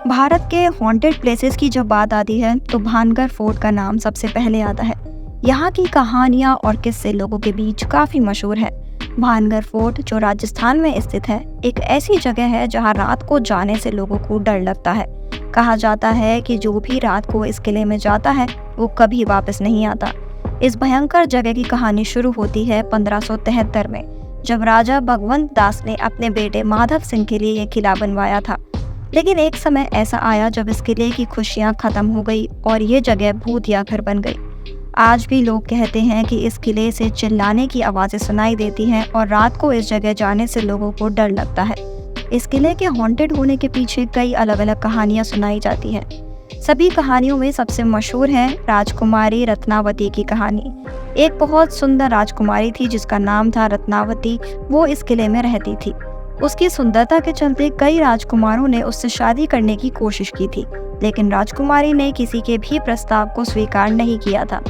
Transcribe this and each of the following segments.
भारत के haunted places की जब बात आती है तो भानगढ़ फोर्ट का नाम सबसे पहले आता है। यहाँ की कहानियाँ और किस्से लोगों के बीच काफ़ी मशहूर है। भानगढ़ फोर्ट जो राजस्थान में स्थित है, एक ऐसी जगह है जहाँ रात को जाने से लोगों को डर लगता है। कहा जाता है कि जो भी रात को इस किले में जाता है वो कभी वापस नहीं आता। इस भयंकर जगह की कहानी शुरू होती है 1573 में, जब राजा भगवंत दास ने अपने बेटे माधव सिंह के लिए ये किला बनवाया था। लेकिन एक समय ऐसा आया जब इस किले की खुशियां खत्म हो गई और ये जगह भूतिया घर बन गई। आज भी लोग कहते हैं कि इस किले से चिल्लाने की आवाज़ें सुनाई देती हैं और रात को इस जगह जाने से लोगों को डर लगता है। इस किले के हॉन्टेड होने के पीछे कई अलग अलग कहानियां सुनाई जाती हैं। सभी कहानियों में सबसे मशहूर है राजकुमारी रत्नावती की कहानी। एक बहुत सुंदर राजकुमारी थी जिसका नाम था रत्नावती। वो इस किले में रहती थी। उसकी सुंदरता के चलते कई राजकुमारों ने उससे शादी करने की कोशिश की थी, लेकिन राजकुमारी ने किसी के भी प्रस्ताव को स्वीकार नहीं किया था।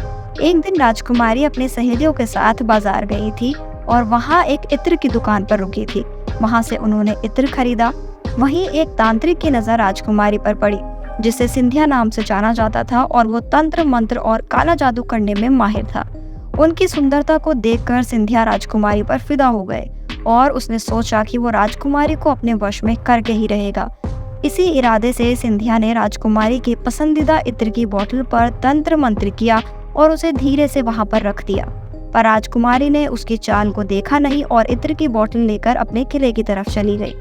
एक दिन राजकुमारी अपनी सहेलियों के साथ बाजार गई थी और वहाँ एक इत्र की दुकान पर रुकी थी। वहाँ से उन्होंने इत्र खरीदा। वहीं एक तांत्रिक की नजर राजकुमारी पर पड़ी, जिसे सिंधिया नाम से जाना जाता था और वो तंत्र मंत्र और काला जादू करने में माहिर था। उनकी सुंदरता को देखकर सिंधिया राजकुमारी पर फिदा हो गए और उसने सोचा कि वो राजकुमारी को अपने वश में करके ही रहेगा। इसी इरादे से सिंधिया ने राजकुमारी के पसंदीदा इत्र की बोतल पर तंत्र मंत्र किया और उसे धीरे से वहां पर रख दिया। पर राजकुमारी ने उसकी चाल को देखा नहीं और इत्र की बोतल लेकर अपने किले की तरफ चली गई।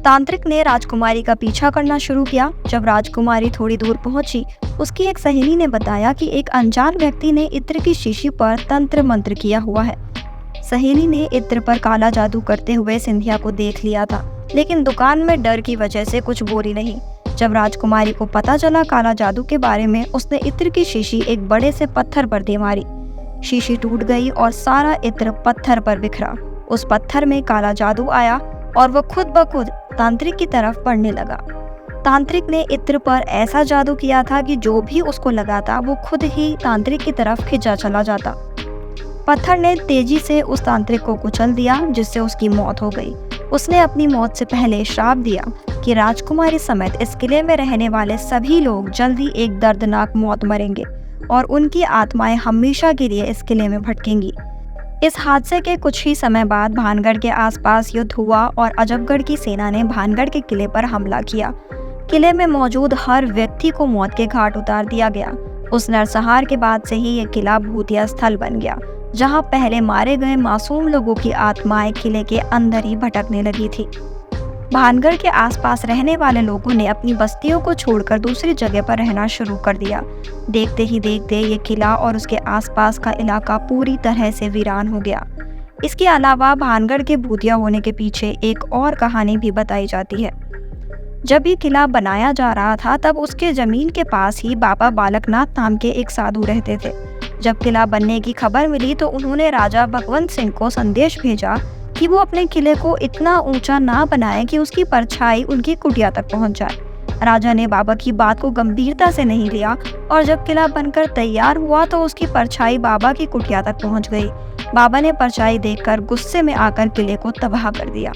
तांत्रिक ने राजकुमारी का पीछा करना शुरू किया। जब राजकुमारी थोड़ी दूर पहुंची, उसकी एक सहेली ने बताया कि एक अनजान व्यक्ति ने इत्र की शीशी पर तंत्र मंत्र किया हुआ है। सहेली ने इत्र पर काला जादू करते हुए सिंधिया को देख लिया था, लेकिन दुकान में डर की वजह से कुछ बोली नहीं। जब राजकुमारी को पता चला काला जादू के बारे में, उसने इत्र की शीशी एक बड़े से पत्थर पर दे मारी। शीशी टूट गई और सारा इत्र पत्थर पर बिखरा। उस पत्थर में काला जादू आया और वो खुद ब खुद तांत्रिक की तरफ बढ़ने लगा। तांत्रिक ने इत्र पर ऐसा जादू किया था कि जो भी उसको लगाता वो खुद ही तांत्रिक की तरफ खिंचा चला जाता। पत्थर ने तेजी से उस तांत्रिक को कुचल दिया, जिससे उसकी मौत हो गई। उसने अपनी मौत से पहले श्राप दिया कि राजकुमारी समेत इस किले में रहने वाले सभी लोग जल्दी एक दर्दनाक मौत मरेंगे और उनकी आत्माएं हमेशा के लिए इस किले में भटकेंगी। इस हादसे के कुछ ही समय बाद भानगढ़ के आसपास युद्ध हुआ और अजबगढ़ की सेना ने भानगढ़ के किले पर हमला किया। किले में मौजूद हर व्यक्ति को मौत के घाट उतार दिया गया। उस नरसंहार के बाद से ही ये किला भूतिया स्थल बन गया, जहां पहले मारे गए मासूम लोगों की आत्माएं किले के अंदर ही भटकने लगी थी। भानगढ़ के आसपास रहने वाले लोगों ने अपनी बस्तियों को छोड़कर दूसरी जगह पर रहना शुरू कर दिया। देखते ही देखते ये किला और उसके आसपास का इलाका पूरी तरह से वीरान हो गया। इसके अलावा भानगढ़ के भूतिया होने के पीछे एक और कहानी भी बताई जाती है। जब ये किला बनाया जा रहा था, तब उसके जमीन के पास ही बाबा बालकनाथ नाम के एक साधु रहते थे। जब किला बनने की खबर मिली तो उन्होंने राजा भगवंत सिंह को संदेश भेजा कि वो अपने किले को इतना ऊंचा ना बनाए कि उसकी परछाई उनकी कुटिया तक पहुंच जाए। राजा ने बाबा की बात को गंभीरता से नहीं लिया और जब किला बनकर तैयार हुआ तो उसकी परछाई बाबा की कुटिया तक पहुंच गई। बाबा ने परछाई देखकर गुस्से में आकर किले को तबाह कर दिया।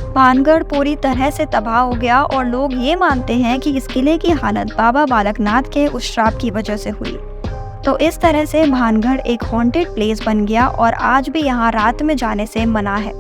भानगढ़ पूरी तरह से तबाह हो गया और लोग ये मानते हैं कि इस किले की हालत बाबा बालकनाथ के उस श्राप की वजह से हुई। तो इस तरह से भानगढ़ एक हॉन्टेड प्लेस बन गया और आज भी यहाँ रात में जाने से मना है।